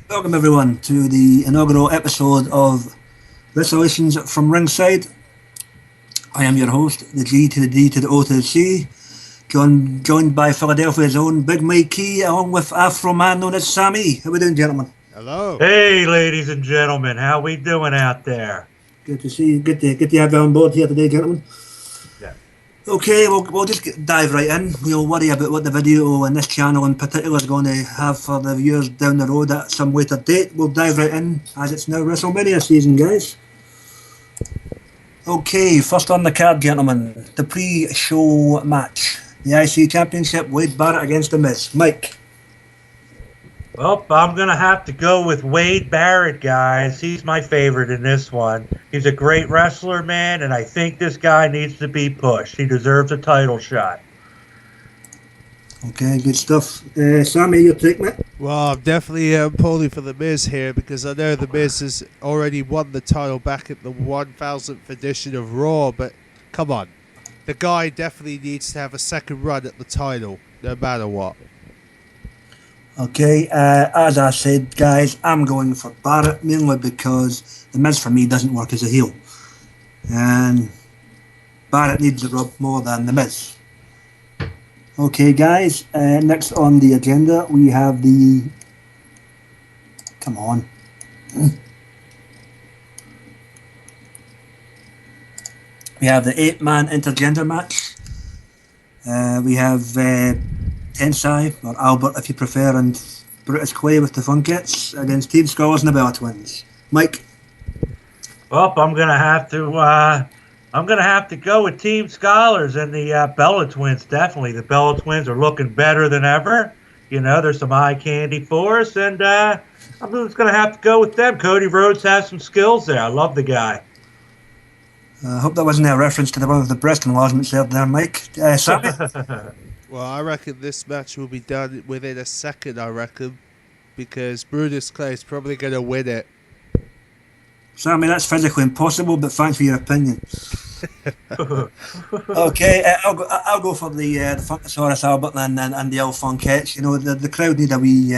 Welcome everyone to the inaugural episode of Resolutions from Ringside. I am your host, the G to the D to the O to the C, joined by Philadelphia's own Big Mikey, along with Afro Man known as Sammi. How we doing, gentlemen? Hello. Hey, ladies and gentlemen, how we doing out there? Good to see you. Good to have you on board here today, gentlemen. Yeah. Okay, we'll just dive right in. We'll worry about what the video and this channel in particular is going to have for the viewers down the road at some later date. We'll dive right in as it's now Wrestlemania season, guys. Okay, first on the card, gentlemen, the pre-show match. The IC Championship, Wade Barrett against The Miz. Mike. Well, I'm going to have to go with Wade Barrett, guys. He's my favorite in this one. He's a great wrestler, man, and I think this guy needs to be pushed. He deserves a title shot. Okay, good stuff. Sammi, your take, mate? Well, I'm definitely pulling for The Miz here because I know The Miz has already won the title back at the 1000th edition of Raw, but come on. The guy definitely needs to have a second run at the title, no matter what. Okay, as I said, guys, I'm going for Barrett, mainly because The Miz for me doesn't work as a heel. And Barrett needs the rub more than The Miz. Okay, guys, next on the agenda, we have the... Come on. We have the 8-man intergender match. We have Tensai, or Albert if you prefer, and Brutus Clay with the Funkettes against Team Scholars and the Bella Twins. Mike? Well, I'm gonna have to go with Team Scholars and the Bella Twins. Definitely, the Bella Twins are looking better than ever. You know, there's some eye candy for us, and I'm just gonna have to go with them. Cody Rhodes has some skills there. I love the guy. I hope that wasn't a reference to the one with the breast enlargement there, Mike. Sammy? Well, I reckon this match will be done within a second, I reckon, because Brutus Clay is probably going to win it. Sammy, that's physically impossible, but thanks for your opinion. Okay, I'll go for the Funkasaurus Albert and the old Funkettes. You know, the crowd need a wee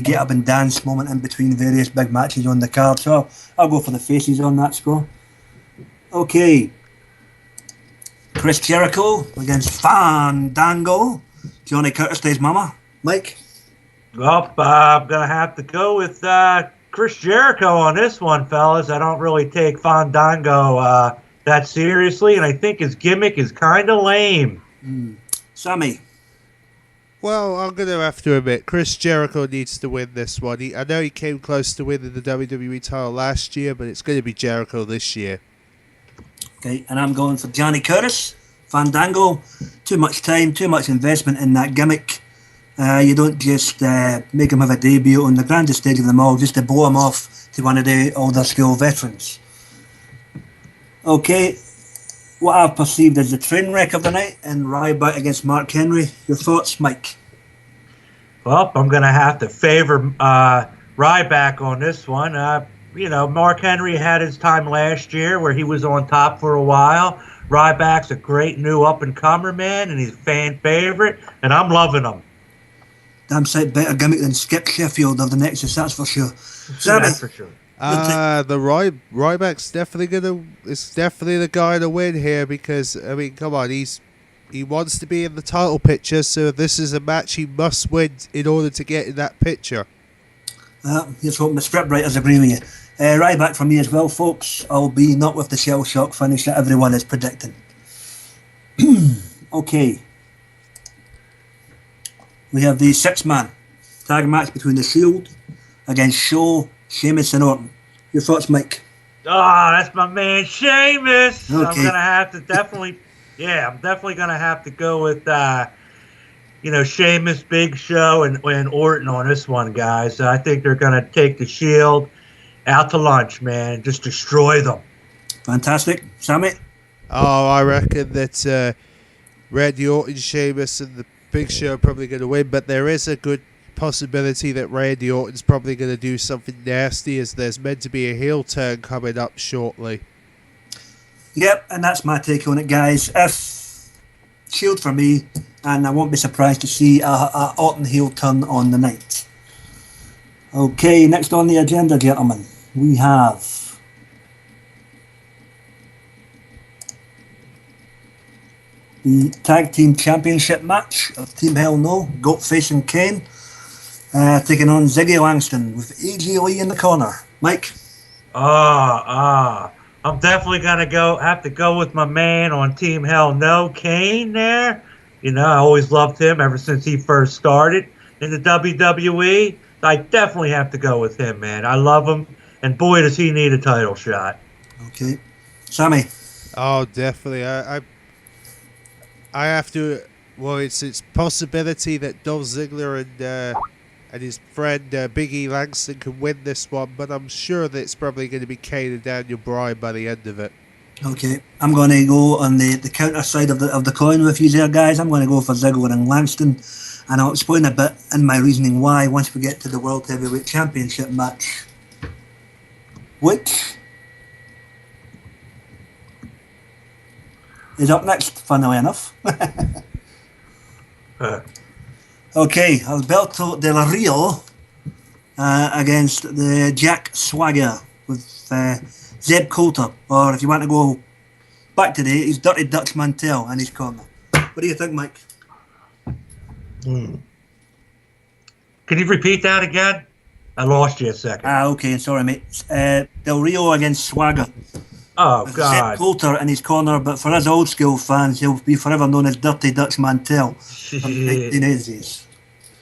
get up and dance moment in between various big matches on the card, so I'll go for the faces on that score. Okay. Chris Jericho against Fandango. Johnny Curtis Day's mama. Mike? Well, I'm going to have to go with Chris Jericho on this one, fellas. I don't really take Fandango that seriously, and I think his gimmick is kind of lame. Sammy? Well, I'm going to have to admit, Chris Jericho needs to win this one. I know he came close to winning the WWE title last year, but it's going to be Jericho this year. Okay, and I'm going for Johnny Curtis. Fandango, too much time, too much investment in that gimmick. You don't just make him have a debut on the grandest stage of them all just to blow him off to one of the older school veterans. Okay, what I've perceived as the train wreck of the night in Ryback against Mark Henry. Your thoughts, Mike? Well, I'm going to have to favor Ryback on this one. You know, Mark Henry had his time last year where he was on top for a while. Ryback's a great new up-and-comer, man, and he's a fan favorite, and I'm loving him. Damn sight better gimmick than Skip Sheffield of the Nexus, that's for sure. Sammy? That's for sure. Ryback's definitely the guy to win here because, I mean, come on, he wants to be in the title picture, so this is a match he must win in order to get in that picture. Here's hoping the scriptwriters agree with you. Ryback for me as well, folks, albeit not with the shell shock finish that everyone is predicting. Okay. We have the 6-man tag match between the Shield against Show, Sheamus and Orton. Your thoughts, Mike? Oh, that's my man Sheamus. Okay. I'm gonna have to definitely gonna have to go with Sheamus, Big Show, and Orton on this one, guys. I think they're gonna take the Shield out to lunch, man. Just destroy them. Fantastic. Sammy? Oh, I reckon that Randy Orton, Sheamus, and the Big Show are probably going to win, but there is a good possibility that Randy Orton's probably going to do something nasty, as there's meant to be a heel turn coming up shortly. Yep, and that's my take on it, guys. If Shield for me, and I won't be surprised to see a Orton heel turn on the night. Okay, next on the agenda, gentlemen, we have the Tag Team Championship match of Team Hell No, Goat facing Kane, taking on Ziggy Langston with AJ Lee in the corner. Mike? I'm definitely gonna have to go with my man on Team Hell No, Kane there. You know, I always loved him ever since he first started in the WWE. I definitely have to go with him, man. I love him, and boy, does he need a title shot. Okay. Sammy? Oh, definitely. I have to. Well, it's possibility that Dolph Ziggler and his friend Big E Langston can win this one, but I'm sure that it's probably going to be Kane and Daniel Bryan by the end of it. Okay, I'm going to go on the counter side of the coin with you there, guys. I'm going to go for Ziggler and Langston, and I'll explain a bit in my reasoning why once we get to the World Heavyweight Championship match, which is up next, funnily enough. Okay, Alberto Del Rio against the Jack Swagger with Zeb Coulter, or if you want to go back to the 80s, Dirty Dutch Mantel in his corner. What do you think, Mike? Can you repeat that again? I lost you a second. Okay, sorry, mate. Del Rio against Swagger. Oh, With God. Zeb Coulter in his corner, but for us old school fans, he'll be forever known as Dirty Dutch Mantel from the 1980s.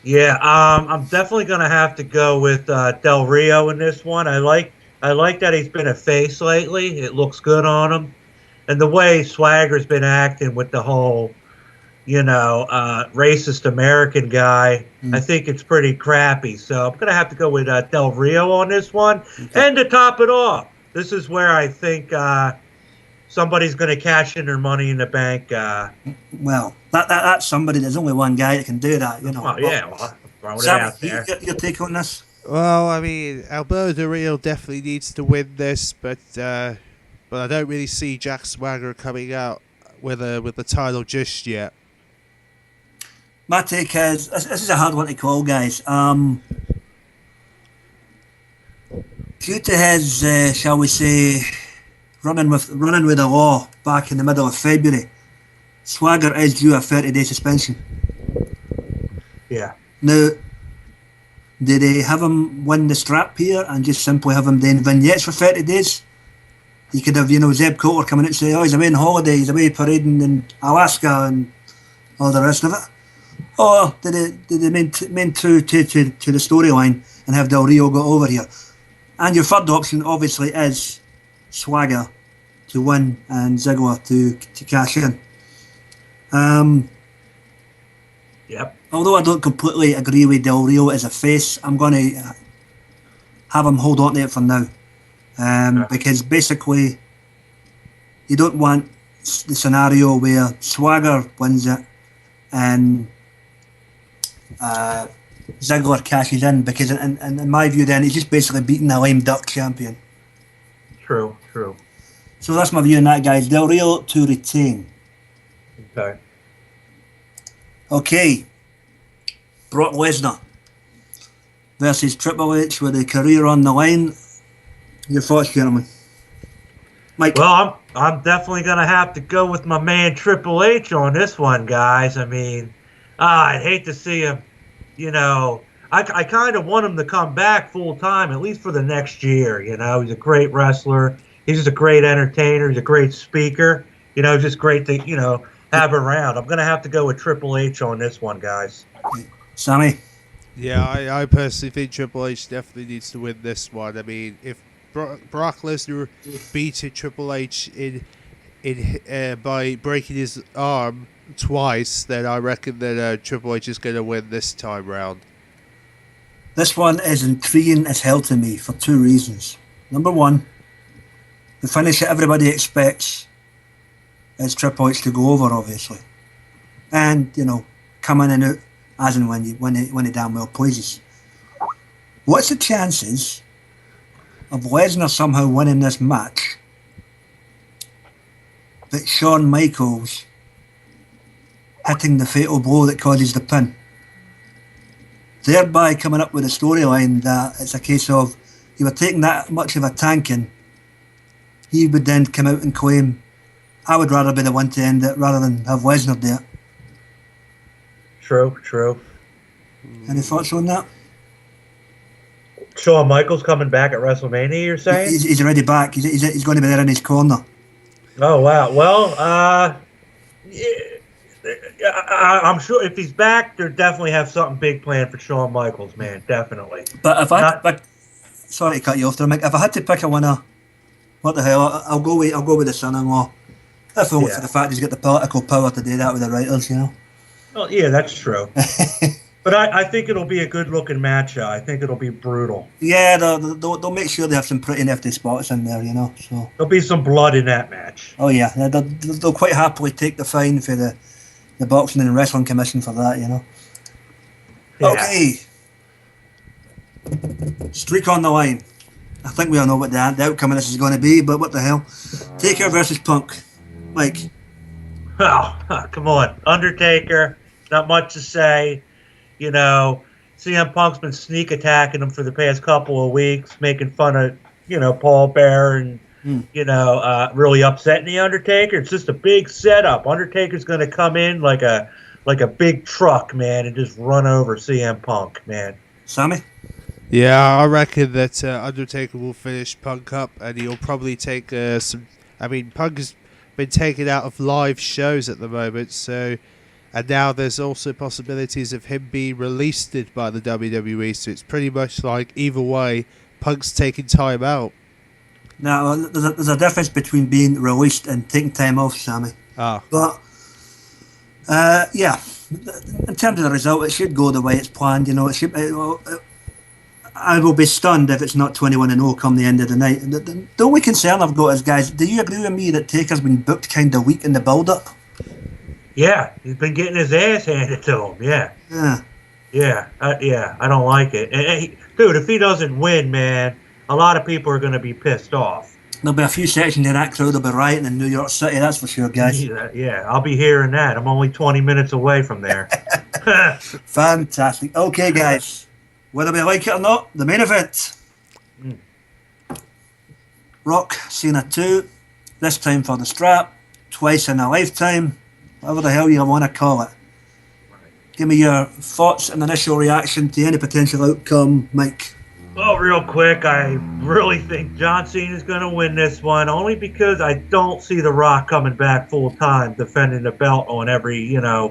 Yeah, I'm definitely gonna have to go with Del Rio in this one. I like that he's been a face lately. It looks good on him, and the way Swagger's been acting with the whole, racist American guy. I think it's pretty crappy. So I'm gonna have to go with Del Rio on this one. Okay. And to top it off, this is where I think somebody's going to cash in their Money in the Bank. Well, that's somebody. There's only one guy that can do that, you know. Oh, yeah, well, throwing it Sam, out there. Your take on this? Well, I mean, Alberto Del Rio definitely needs to win this, but I don't really see Jack Swagger coming out with the title just yet. My take is this is a hard one to call, guys. Due to his, shall we say, running with the law back in the middle of February, Swagger is due a 30-day suspension. Yeah. Now, do they have him win the strap here and just simply have him doing vignettes for 30 days? You could have, Zeb Coulter coming out and say, oh, he's away on holiday, he's away parading in Alaska and all the rest of it. Or did they main true to the storyline and have Del Rio go over here? And your third option, obviously, is Swagger to win and Ziggler to cash in. Yep. Although I don't completely agree with Del Rio as a face, I'm going to have him hold on to it for now. Because basically, you don't want the scenario where Swagger wins it and Ziggler cashes in, because in my view then he's just basically beating a lame duck champion. True. So that's my view on that, guys. Del Rio to retain. Okay. Brock Lesnar versus Triple H with a career on the line. Your thoughts, gentlemen? Mike? Well, I'm definitely going to have to go with my man Triple H on this one, guys. I mean, I'd hate to see him, I kind of want him to come back full time, at least for the next year. He's a great wrestler. He's just a great entertainer. He's a great speaker. Just great to, have around. I'm going to have to go with Triple H on this one, guys. Sammy? Yeah, I personally think Triple H definitely needs to win this one. I mean, if Brock Lesnar beated Triple H by breaking his arm twice, then I reckon that Triple H is going to win this time round. This one is intriguing as hell to me for two reasons. Number one, the finish that everybody expects is Triple H to go over, obviously, and come in and out as and when he damn well pleases. What's the chances of Lesnar somehow winning this match, but Shawn Michaels hitting the fatal blow that causes the pin? thereby coming up with a storyline that it's a case of you were taking that much of a tanking, he would then come out and claim, I would rather be the one to end it rather than have Lesnar do it. True. Any thoughts on that? Shawn Michaels coming back at WrestleMania, you're saying? He's already back. He's going to be there in his corner. Oh, wow. Well, I'm sure if he's back, they'll definitely have something big planned for Shawn Michaels, man. Definitely. But if I had to pick, sorry to cut you off there, Mike. If I had to pick a winner, what the hell? I'll go with the son-in-law. If only for the fact he's got the political power to do that with the writers, you know. Well, yeah, that's true. But I think it'll be a good-looking match. I think it'll be brutal. Yeah, they'll make sure they have some pretty nifty spots in there, you know. So there'll be some blood in that match. Oh yeah, they'll quite happily take the fine for the Boxing and Wrestling Commission for that, you know. Yeah. Okay. Streak on the line. I think we all know what the outcome of this is going to be, but what the hell? Taker versus Punk. Mike. Oh, come on. Undertaker, not much to say. You know, CM Punk's been sneak attacking him for the past couple of weeks, making fun of, Paul Bearer and, really upsetting the Undertaker. It's just a big setup. Undertaker's going to come in like a big truck, man, and just run over CM Punk, man. Sammy? Yeah, I reckon that Undertaker will finish Punk up, and he'll probably take some... I mean, Punk has been taken out of live shows at the moment, so... And now there's also possibilities of him being released by the WWE, so it's pretty much like either way, Punk's taking time out. Now, there's a difference between being released and taking time off, Sammy. But, yeah, in terms of the result, it should go the way it's planned. You know, I will be stunned if it's not 21-0 come the end of the night. The only concern I've got is, guys, do you agree with me that Taker's been booked kind of weak in the build-up? Yeah, he's been getting his ass handed to him. Yeah. I don't like it. And dude, if he doesn't win, man, a lot of people are going to be pissed off. There'll be a few sections of that crowd will be rioting in New York City, that's for sure, guys. Yeah, I'll be hearing that. I'm only 20 minutes away from there. Fantastic. Okay, guys. Whether we like it or not, the main event. Rock, Cena 2. This time for the strap. Twice in a lifetime. Whatever the hell you want to call it. Give me your thoughts and initial reaction to any potential outcome, Mike. Well, real quick, I really think John Cena is going to win this one, only because I don't see The Rock coming back full time defending the belt on every,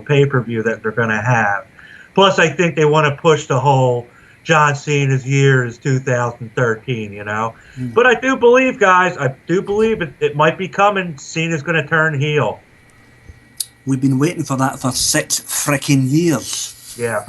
pay-per-view that they're going to have. Plus, I think they want to push the whole John Cena's year is 2013, But I do believe, guys, it might be coming. Cena's going to turn heel. We've been waiting for that for 6 freaking years. Yeah.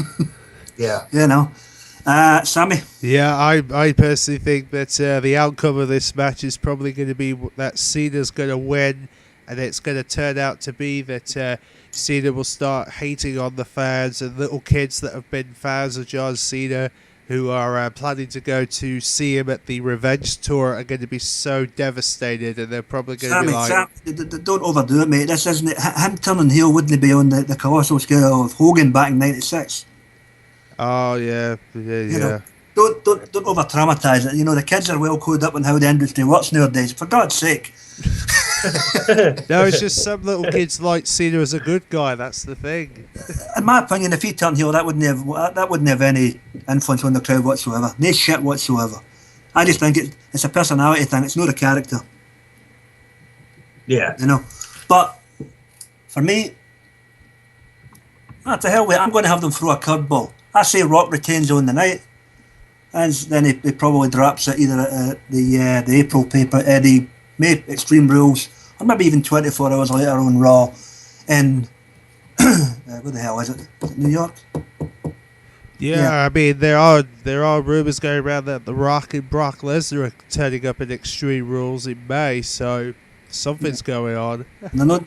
Sammy? Yeah, I personally think that the outcome of this match is probably going to be that Cena's going to win, and it's going to turn out to be that Cena will start hating on the fans, and little kids that have been fans of John Cena who are planning to go to see him at the Revenge Tour are going to be so devastated, and they're probably going to be like... Sammy, don't overdo it, mate. This isn't it. Him turning heel wouldn't be on the colossal scale of Hogan back in '96. Oh, yeah. Don't over-traumatise it. The kids are well coded up on how the industry works nowadays. For God's sake. No, it's just some little kids like Cena as a good guy. That's the thing. In my opinion, if he turned heel, that wouldn't have any influence on the crowd whatsoever. No shit whatsoever. I just think it's a personality thing. It's not a character. Yeah. But for me, to hell with it, I'm going to have them throw a curveball. I say Rock retains on the night, and then he probably drops it either at the April paper, the May Extreme Rules, or maybe even 24 hours later on Raw. And where the hell is it? Is it New York? Yeah, I mean there are rumors going around that The Rock and Brock Lesnar are turning up in Extreme Rules in May, so something's going on. They're not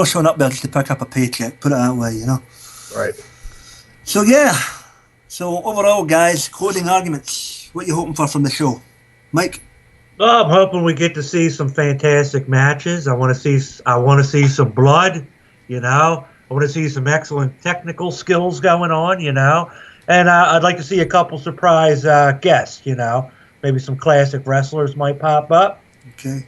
showing up there just to pick up a paycheck. Put it that way, Right. So yeah. So overall, guys, closing arguments. What are you hoping for from the show, Mike? Well, I'm hoping we get to see some fantastic matches. I want to see some blood. I want to see some excellent technical skills going on. And I'd like to see a couple surprise guests, you know. Maybe some classic wrestlers might pop up. Okay.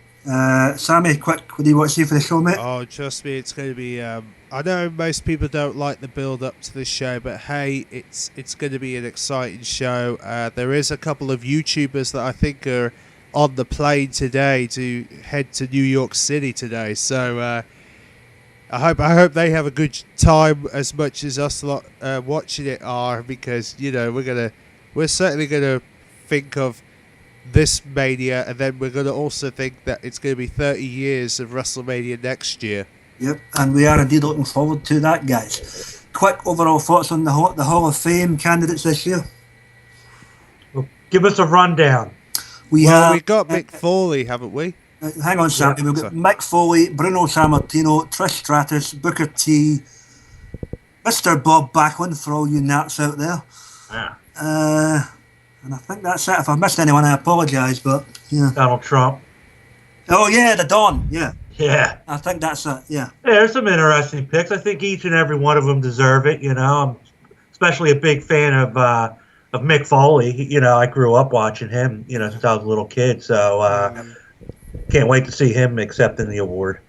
Sammy, quick, what do you want to see for the show, mate? Oh, trust me, it's going to be. I know most people don't like the build up to this show, but hey, it's going to be an exciting show. There is a couple of YouTubers that I think are on the plane today to head to New York City today. So I hope they have a good time as much as us lot watching it are, because you know we're certainly gonna think of this Mania, and then we're going to also think that it's going to be 30 years of WrestleMania next year. Yep, and we are indeed looking forward to that, guys. Quick overall thoughts on the Hall of Fame candidates this year? Well, give us a rundown. We've got Mick Foley, haven't we? Hang on, Sam. Yeah, We've got Mick Foley, Bruno Sammartino, Trish Stratus, Booker T, Mr. Bob Backlund, for all you nats out there. Yeah. And I think that's it. If I've missed anyone, I apologise, but yeah. Donald Trump. Oh yeah, the Don. Yeah. Yeah. I think that's it. Yeah. There's some interesting picks. I think each and every one of them deserve it. You know, I'm especially a big fan of Mick Foley. You know, I grew up watching him. You know, since I was a little kid. So can't wait to see him accepting the award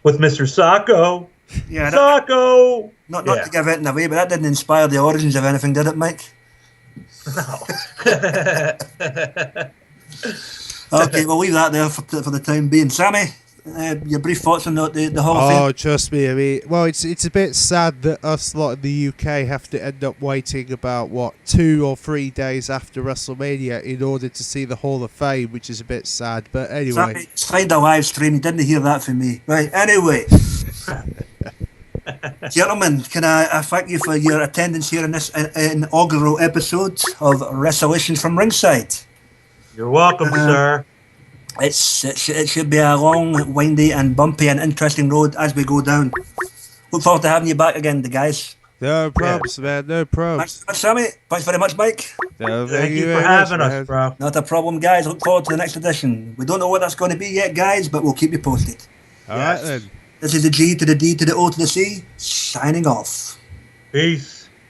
with Mr. Sacco. Yeah. Sacco. Not to give it away, but that didn't inspire the origins of anything, did it, Mike? No. Okay, we'll leave that there for the time being. Sammy, your brief thoughts on the Hall of Fame? Oh, trust me. I mean, well, it's a bit sad that us lot in the UK have to end up waiting about 2 or 3 days after WrestleMania in order to see the Hall of Fame, which is a bit sad. But anyway, Sammy, find a live stream. You didn't hear that from me, right? Anyway. Gentlemen, can I thank you for your attendance here in this inaugural episode of Resolutions from Ringside. You're welcome, sir. It should be a long, windy and bumpy and interesting road as we go down. Look forward to having you back again, the guys. No problems, man. No problems. Thanks, Sammy. Thanks very much, Mike. No, Thank you for having us, bro. Not a problem, guys. Look forward to the next edition. We don't know what that's going to be yet, guys, but we'll keep you posted. All right, then. This is the G to the D to the O to the C, signing off. Peace.